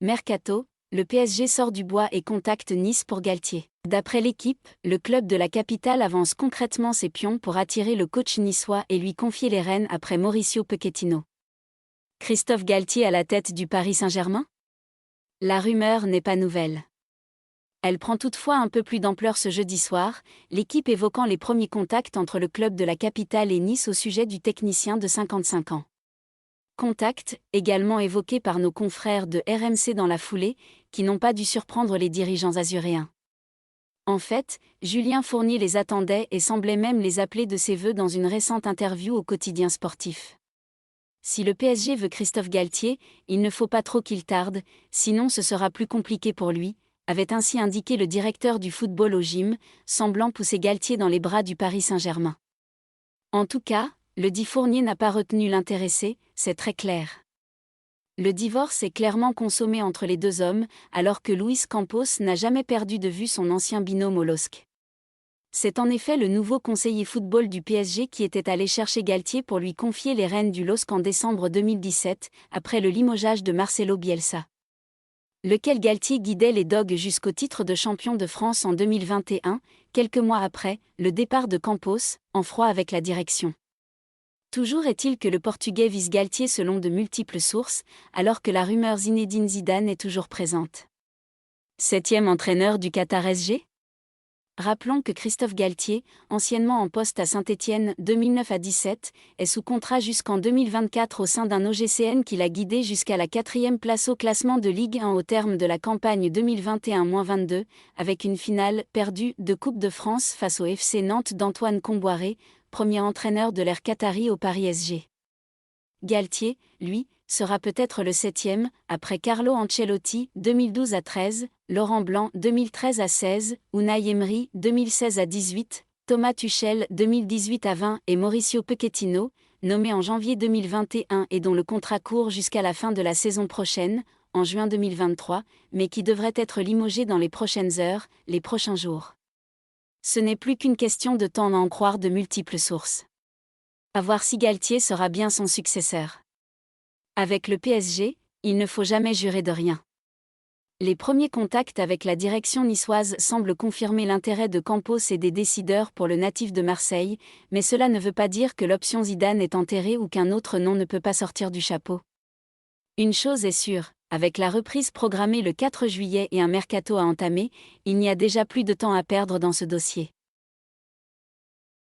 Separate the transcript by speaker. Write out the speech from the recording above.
Speaker 1: Mercato, le PSG sort du bois et contacte Nice pour Galtier. D'après l'équipe, le club de la capitale avance concrètement ses pions pour attirer le coach niçois et lui confier les rênes après Mauricio Pochettino. Christophe Galtier à la tête du Paris Saint-Germain? La rumeur n'est pas nouvelle. Elle prend toutefois un peu plus d'ampleur ce jeudi soir, l'équipe évoquant les premiers contacts entre le club de la capitale et Nice au sujet du technicien de 55 ans. Contacts, également évoqués par nos confrères de RMC dans la foulée, qui n'ont pas dû surprendre les dirigeants azuréens. En fait, Julien Fournier les attendait et semblait même les appeler de ses vœux dans une récente interview au quotidien sportif. Si le PSG veut Christophe Galtier, il ne faut pas trop qu'il tarde, sinon ce sera plus compliqué pour lui, avait ainsi indiqué le directeur du football au gym, semblant pousser Galtier dans les bras du Paris Saint-Germain. En tout cas, le dit Fournier n'a pas retenu l'intéressé, c'est très clair. Le divorce est clairement consommé entre les deux hommes, alors que Luis Campos n'a jamais perdu de vue son ancien binôme au LOSC. C'est en effet le nouveau conseiller football du PSG qui était allé chercher Galtier pour lui confier les rênes du LOSC en décembre 2017, après le limogeage de Marcelo Bielsa. Lequel Galtier guidait les Dogs jusqu'au titre de champion de France en 2021, quelques mois après, le départ de Campos, en froid avec la direction. Toujours est-il que le Portugais vise Galtier selon de multiples sources, alors que la rumeur Zinedine Zidane est toujours présente. 7e entraîneur du Qatar SG? Rappelons que Christophe Galtier, anciennement en poste à Saint-Étienne 2009 à 17, est sous contrat jusqu'en 2024 au sein d'un OGCN qui l'a guidé jusqu'à la 4e place au classement de Ligue 1 au terme de la campagne 2021-22, avec une finale perdue de Coupe de France face au FC Nantes d'Antoine Comboiré, premier entraîneur de l'ère qatari au Paris SG. Galtier, lui, sera peut-être le 7e, après Carlo Ancelotti 2012 à 13, Laurent Blanc 2013 à 16, Unai Emery 2016 à 18, Thomas Tuchel 2018 à 20 et Mauricio Pochettino, nommé en janvier 2021 et dont le contrat court jusqu'à la fin de la saison prochaine, en juin 2023, mais qui devrait être limogé dans les prochaines heures, les prochains jours. Ce n'est plus qu'une question de temps à en croire de multiples sources. À voir si Galtier sera bien son successeur. Avec le PSG, il ne faut jamais jurer de rien. Les premiers contacts avec la direction niçoise semblent confirmer l'intérêt de Campos et des décideurs pour le natif de Marseille, mais cela ne veut pas dire que l'option Zidane est enterrée ou qu'un autre nom ne peut pas sortir du chapeau. Une chose est sûre, avec la reprise programmée le 4 juillet et un mercato à entamer, il n'y a déjà plus de temps à perdre dans ce dossier.